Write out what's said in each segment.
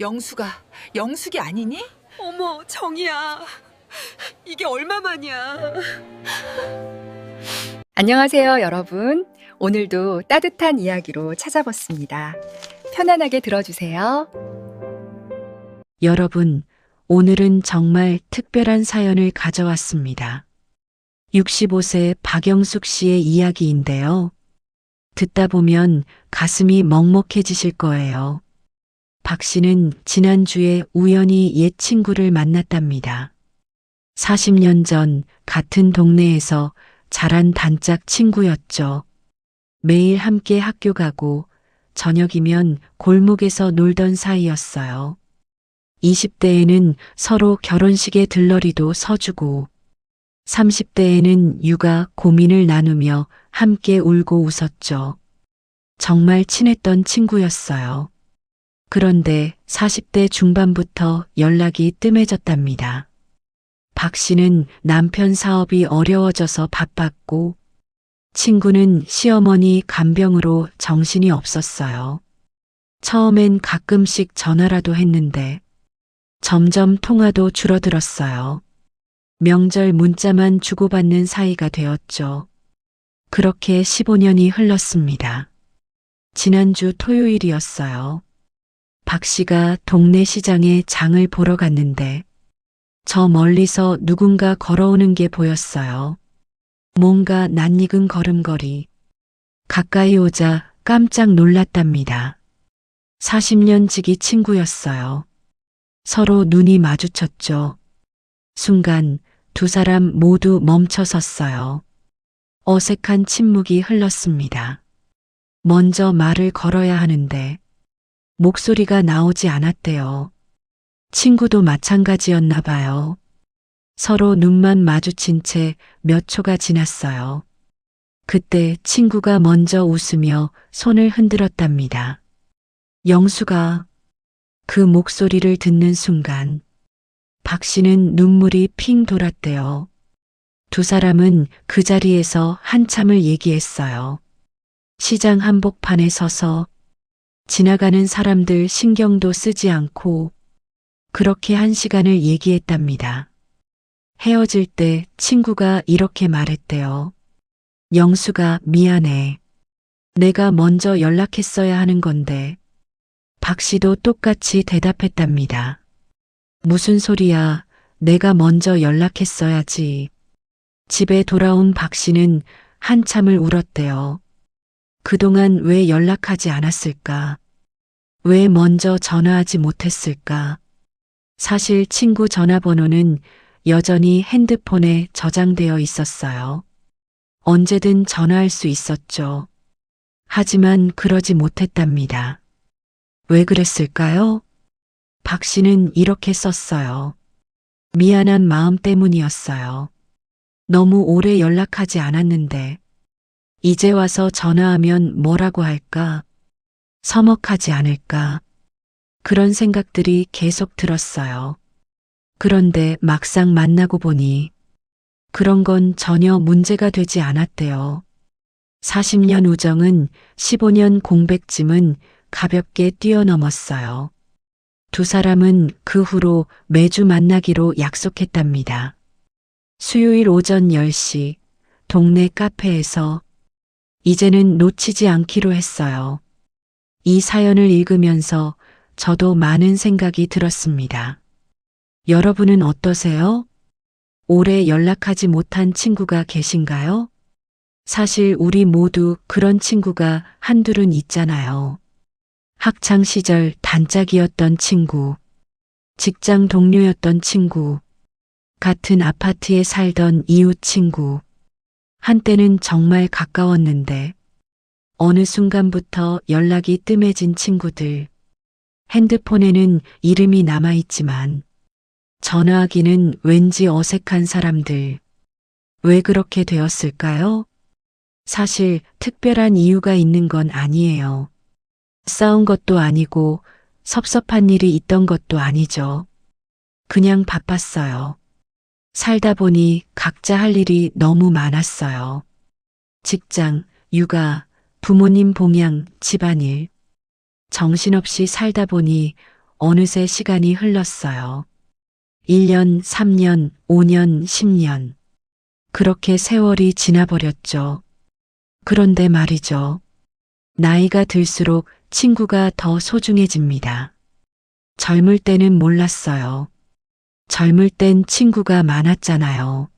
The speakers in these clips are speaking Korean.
영숙이 아니니? 어머, 정이야. 이게 얼마만이야. 안녕하세요, 여러분. 오늘도 따뜻한 이야기로 찾아봤습니다. 편안하게 들어주세요. 여러분, 오늘은 정말 특별한 사연을 가져왔습니다. 65세 박영숙 씨의 이야기인데요. 듣다 보면 가슴이 먹먹해지실 거예요. 박 씨는 지난주에 우연히 옛 친구를 만났답니다. 40년 전 같은 동네에서 자란 단짝 친구였죠. 매일 함께 학교 가고 저녁이면 골목에서 놀던 사이였어요. 20대에는 서로 결혼식에 들러리도 서주고 30대에는 육아 고민을 나누며 함께 울고 웃었죠. 정말 친했던 친구였어요. 그런데 40대 중반부터 연락이 뜸해졌답니다. 박 씨는 남편 사업이 어려워져서 바빴고 친구는 시어머니 간병으로 정신이 없었어요. 처음엔 가끔씩 전화라도 했는데 점점 통화도 줄어들었어요. 명절 문자만 주고받는 사이가 되었죠. 그렇게 15년이 흘렀습니다. 지난주 토요일이었어요. 박 씨가 동네 시장에 장을 보러 갔는데 저 멀리서 누군가 걸어오는 게 보였어요. 뭔가 낯익은 걸음걸이. 가까이 오자 깜짝 놀랐답니다. 40년 지기 친구였어요. 서로 눈이 마주쳤죠. 순간 두 사람 모두 멈춰 섰어요. 어색한 침묵이 흘렀습니다. 먼저 말을 걸어야 하는데 목소리가 나오지 않았대요. 친구도 마찬가지였나 봐요. 서로 눈만 마주친 채 몇 초가 지났어요. 그때 친구가 먼저 웃으며 손을 흔들었답니다. 영수가. 그 목소리를 듣는 순간 박 씨는 눈물이 핑 돌았대요. 두 사람은 그 자리에서 한참을 얘기했어요. 시장 한복판에 서서 지나가는 사람들 신경도 쓰지 않고 그렇게 한 시간을 얘기했답니다. 헤어질 때 친구가 이렇게 말했대요. 영수가 미안해. 내가 먼저 연락했어야 하는 건데. 박 씨도 똑같이 대답했답니다. 무슨 소리야. 내가 먼저 연락했어야지. 집에 돌아온 박 씨는 한참을 울었대요. 그동안 왜 연락하지 않았을까? 왜 먼저 전화하지 못했을까? 사실 친구 전화번호는 여전히 핸드폰에 저장되어 있었어요. 언제든 전화할 수 있었죠. 하지만 그러지 못했답니다. 왜 그랬을까요? 박 씨는 이렇게 썼어요. 미안한 마음 때문이었어요. 너무 오래 연락하지 않았는데 이제 와서 전화하면 뭐라고 할까? 서먹하지 않을까? 그런 생각들이 계속 들었어요. 그런데 막상 만나고 보니 그런 건 전혀 문제가 되지 않았대요. 40년 우정은 15년 공백쯤은 가볍게 뛰어넘었어요. 두 사람은 그 후로 매주 만나기로 약속했답니다. 수요일 오전 10시 동네 카페에서 이제는 놓치지 않기로 했어요. 이 사연을 읽으면서 저도 많은 생각이 들었습니다. 여러분은 어떠세요? 오래 연락하지 못한 친구가 계신가요? 사실 우리 모두 그런 친구가 한둘은 있잖아요. 학창 시절 단짝이었던 친구, 직장 동료였던 친구, 같은 아파트에 살던 이웃 친구. 한때는 정말 가까웠는데 어느 순간부터 연락이 뜸해진 친구들. 핸드폰에는 이름이 남아있지만 전화하기는 왠지 어색한 사람들. 왜 그렇게 되었을까요? 사실 특별한 이유가 있는 건 아니에요. 싸운 것도 아니고 섭섭한 일이 있던 것도 아니죠. 그냥 바빴어요. 살다 보니 각자 할 일이 너무 많았어요. 직장, 육아, 부모님 봉양, 집안일. 정신없이 살다 보니 어느새 시간이 흘렀어요. 1년, 3년, 5년, 10년. 그렇게 세월이 지나버렸죠. 그런데 말이죠. 나이가 들수록 친구가 더 소중해집니다. 젊을 때는 몰랐어요. 젊을 땐 친구가 많았잖아요.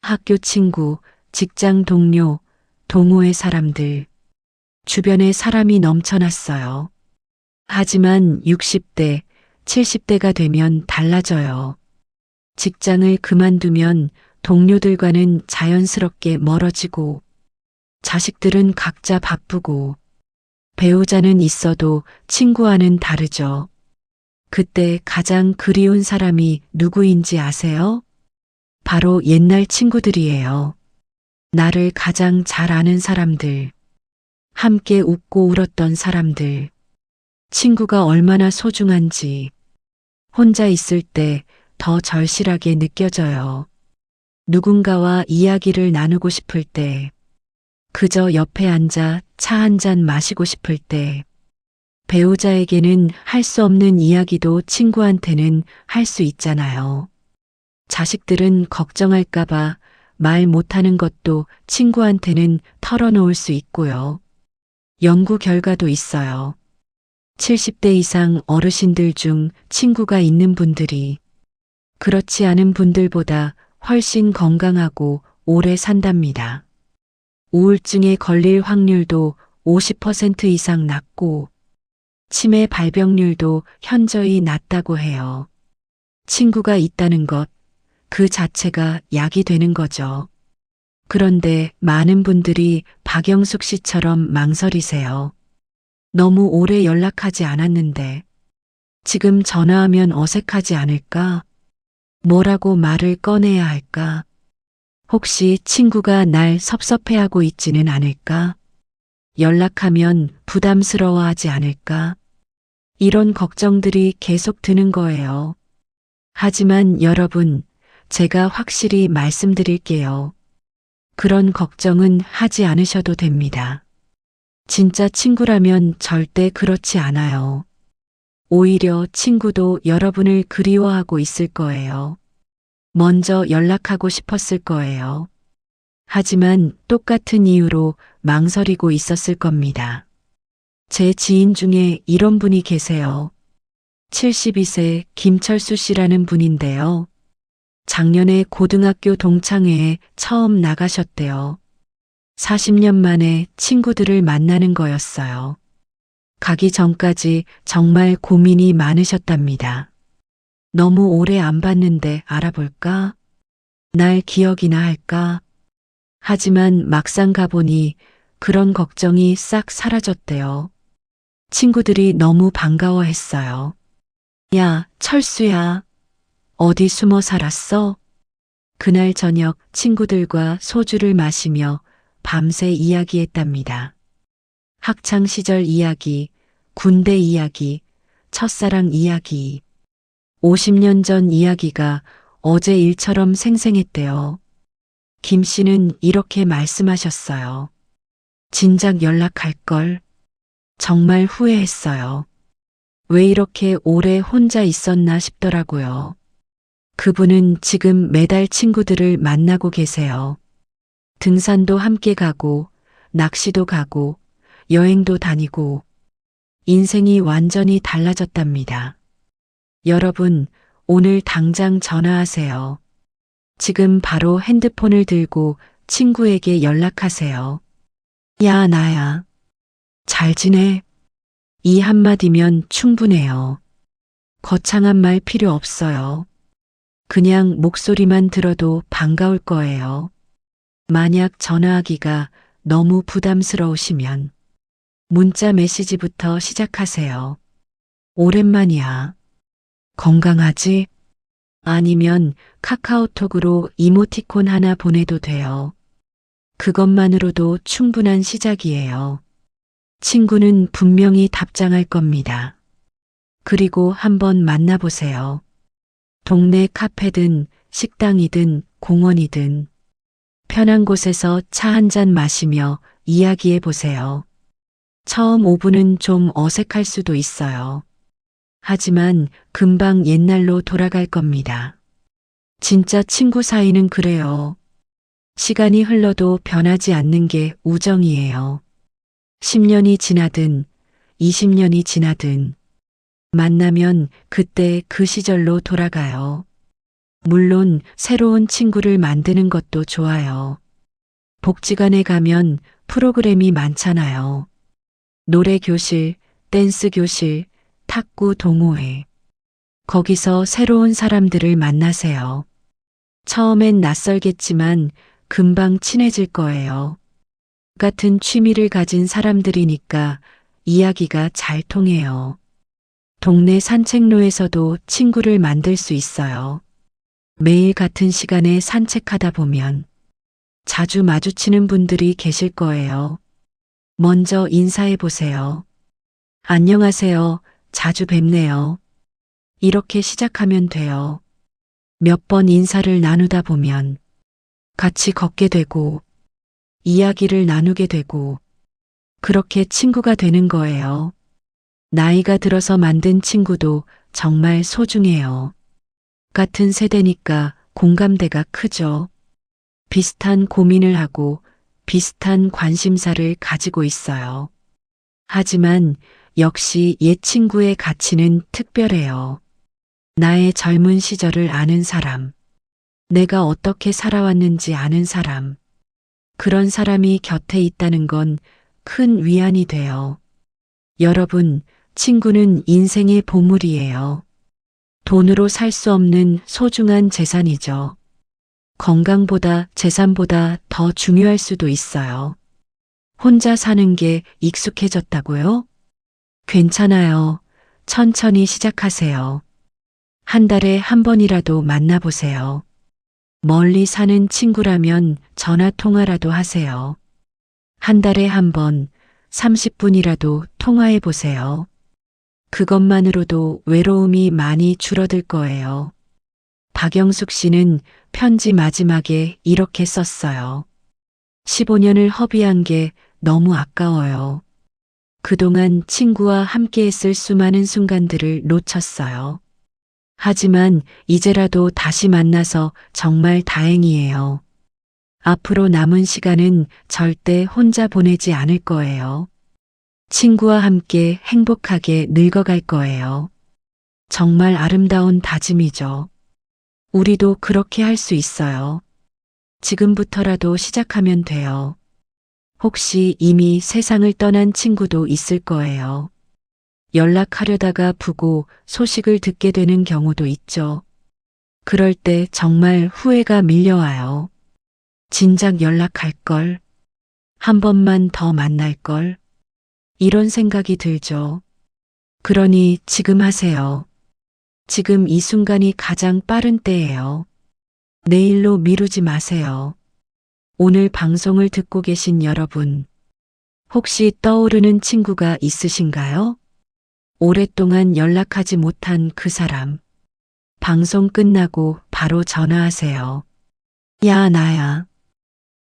학교 친구, 직장 동료, 동호회 사람들. 주변에 사람이 넘쳐났어요. 하지만 60대, 70대가 되면 달라져요. 직장을 그만두면 동료들과는 자연스럽게 멀어지고, 자식들은 각자 바쁘고, 배우자는 있어도 친구와는 다르죠. 그때 가장 그리운 사람이 누구인지 아세요? 바로 옛날 친구들이에요. 나를 가장 잘 아는 사람들. 함께 웃고 울었던 사람들. 친구가 얼마나 소중한지 혼자 있을 때 더 절실하게 느껴져요. 누군가와 이야기를 나누고 싶을 때, 그저 옆에 앉아 차 한 잔 마시고 싶을 때, 배우자에게는 할 수 없는 이야기도 친구한테는 할 수 있잖아요. 자식들은 걱정할까봐 말 못하는 것도 친구한테는 털어놓을 수 있고요. 연구 결과도 있어요. 70대 이상 어르신들 중 친구가 있는 분들이 그렇지 않은 분들보다 훨씬 건강하고 오래 산답니다. 우울증에 걸릴 확률도 50% 이상 낮고 치매 발병률도 현저히 낮다고 해요. 친구가 있다는 것, 그 자체가 약이 되는 거죠. 그런데 많은 분들이 박영숙 씨처럼 망설이세요. 너무 오래 연락하지 않았는데 지금 전화하면 어색하지 않을까? 뭐라고 말을 꺼내야 할까? 혹시 친구가 날 섭섭해하고 있지는 않을까? 연락하면 부담스러워하지 않을까? 이런 걱정들이 계속 드는 거예요. 하지만 여러분, 제가 확실히 말씀드릴게요. 그런 걱정은 하지 않으셔도 됩니다. 진짜 친구라면 절대 그렇지 않아요. 오히려 친구도 여러분을 그리워하고 있을 거예요. 먼저 연락하고 싶었을 거예요. 하지만 똑같은 이유로 망설이고 있었을 겁니다. 제 지인 중에 이런 분이 계세요. 72세 김철수 씨라는 분인데요. 작년에 고등학교 동창회에 처음 나가셨대요. 40년 만에 친구들을 만나는 거였어요. 가기 전까지 정말 고민이 많으셨답니다. 너무 오래 안 봤는데 알아볼까? 날 기억이나 할까? 하지만 막상 가보니 그런 걱정이 싹 사라졌대요. 친구들이 너무 반가워했어요. 야, 철수야. 어디 숨어 살았어? 그날 저녁 친구들과 소주를 마시며 밤새 이야기했답니다. 학창 시절 이야기, 군대 이야기, 첫사랑 이야기. 50년 전 이야기가 어제 일처럼 생생했대요. 김 씨는 이렇게 말씀하셨어요. 진작 연락할 걸. 정말 후회했어요. 왜 이렇게 오래 혼자 있었나 싶더라고요. 그분은 지금 매달 친구들을 만나고 계세요. 등산도 함께 가고, 낚시도 가고, 여행도 다니고, 인생이 완전히 달라졌답니다. 여러분, 오늘 당장 전화하세요. 지금 바로 핸드폰을 들고 친구에게 연락하세요. 야, 나야. 잘 지내? 이 한마디면 충분해요. 거창한 말 필요 없어요. 그냥 목소리만 들어도 반가울 거예요. 만약 전화하기가 너무 부담스러우시면 문자 메시지부터 시작하세요. 오랜만이야. 건강하지? 아니면 카카오톡으로 이모티콘 하나 보내도 돼요. 그것만으로도 충분한 시작이에요. 친구는 분명히 답장할 겁니다. 그리고 한번 만나보세요. 동네 카페든 식당이든 공원이든 편한 곳에서 차 한 잔 마시며 이야기해 보세요. 처음 5분은 좀 어색할 수도 있어요. 하지만 금방 옛날로 돌아갈 겁니다. 진짜 친구 사이는 그래요. 시간이 흘러도 변하지 않는 게 우정이에요. 10년이 지나든 20년이 지나든 만나면 그때 그 시절로 돌아가요. 물론 새로운 친구를 만드는 것도 좋아요. 복지관에 가면 프로그램이 많잖아요. 노래 교실, 댄스 교실, 탁구 동호회. 거기서 새로운 사람들을 만나세요. 처음엔 낯설겠지만 금방 친해질 거예요. 같은 취미를 가진 사람들이니까 이야기가 잘 통해요. 동네 산책로에서도 친구를 만들 수 있어요. 매일 같은 시간에 산책하다 보면 자주 마주치는 분들이 계실 거예요. 먼저 인사해 보세요. 안녕하세요. 자주 뵙네요. 이렇게 시작하면 돼요. 몇 번 인사를 나누다 보면 같이 걷게 되고 이야기를 나누게 되고 그렇게 친구가 되는 거예요. 나이가 들어서 만든 친구도 정말 소중해요. 같은 세대니까 공감대가 크죠. 비슷한 고민을 하고 비슷한 관심사를 가지고 있어요. 하지만 역시 옛 친구의 가치는 특별해요. 나의 젊은 시절을 아는 사람, 내가 어떻게 살아왔는지 아는 사람, 그런 사람이 곁에 있다는 건 큰 위안이 돼요. 여러분, 친구는 인생의 보물이에요. 돈으로 살 수 없는 소중한 재산이죠. 건강보다 재산보다 더 중요할 수도 있어요. 혼자 사는 게 익숙해졌다고요? 괜찮아요. 천천히 시작하세요. 한 달에 한 번이라도 만나보세요. 멀리 사는 친구라면 전화 통화라도 하세요. 한 달에 한 번, 30분이라도 통화해 보세요. 그것만으로도 외로움이 많이 줄어들 거예요. 박영숙 씨는 편지 마지막에 이렇게 썼어요. 15년을 허비한 게 너무 아까워요. 그동안 친구와 함께했을 수많은 순간들을 놓쳤어요. 하지만 이제라도 다시 만나서 정말 다행이에요. 앞으로 남은 시간은 절대 혼자 보내지 않을 거예요. 친구와 함께 행복하게 늙어갈 거예요. 정말 아름다운 다짐이죠. 우리도 그렇게 할 수 있어요. 지금부터라도 시작하면 돼요. 혹시 이미 세상을 떠난 친구도 있을 거예요. 연락하려다가 부고 소식을 듣게 되는 경우도 있죠. 그럴 때 정말 후회가 밀려와요. 진작 연락할 걸. 한 번만 더 만날 걸. 이런 생각이 들죠. 그러니 지금 하세요. 지금 이 순간이 가장 빠른 때예요. 내일로 미루지 마세요. 오늘 방송을 듣고 계신 여러분, 혹시 떠오르는 친구가 있으신가요? 오랫동안 연락하지 못한 그 사람. 방송 끝나고 바로 전화하세요. 야, 나야.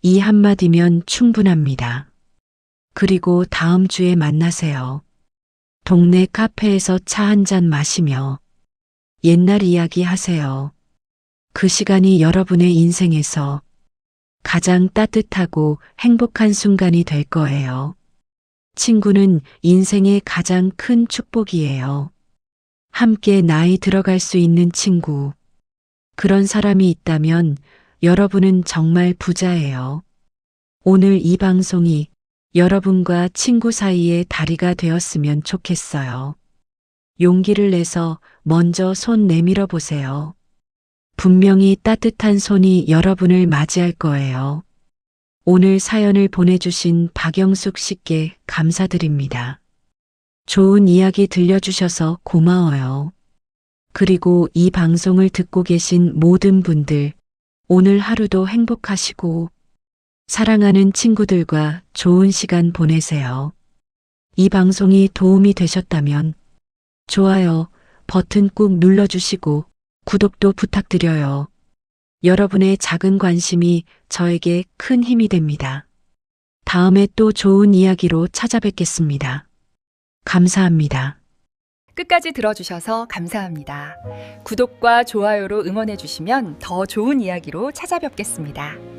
이 한마디면 충분합니다. 그리고 다음 주에 만나세요. 동네 카페에서 차 한 잔 마시며 옛날 이야기 하세요. 그 시간이 여러분의 인생에서 가장 따뜻하고 행복한 순간이 될 거예요. 친구는 인생의 가장 큰 축복이에요. 함께 나이 들어갈 수 있는 친구. 그런 사람이 있다면 여러분은 정말 부자예요. 오늘 이 방송이 여러분과 친구 사이의 다리가 되었으면 좋겠어요. 용기를 내서 먼저 손 내밀어 보세요. 분명히 따뜻한 손이 여러분을 맞이할 거예요. 오늘 사연을 보내주신 박영숙 씨께 감사드립니다. 좋은 이야기 들려주셔서 고마워요. 그리고 이 방송을 듣고 계신 모든 분들, 오늘 하루도 행복하시고 사랑하는 친구들과 좋은 시간 보내세요. 이 방송이 도움이 되셨다면 좋아요 버튼 꾹 눌러주시고 구독도 부탁드려요. 여러분의 작은 관심이 저에게 큰 힘이 됩니다. 다음에 또 좋은 이야기로 찾아뵙겠습니다. 감사합니다. 끝까지 들어주셔서 감사합니다. 구독과 좋아요로 응원해주시면 더 좋은 이야기로 찾아뵙겠습니다.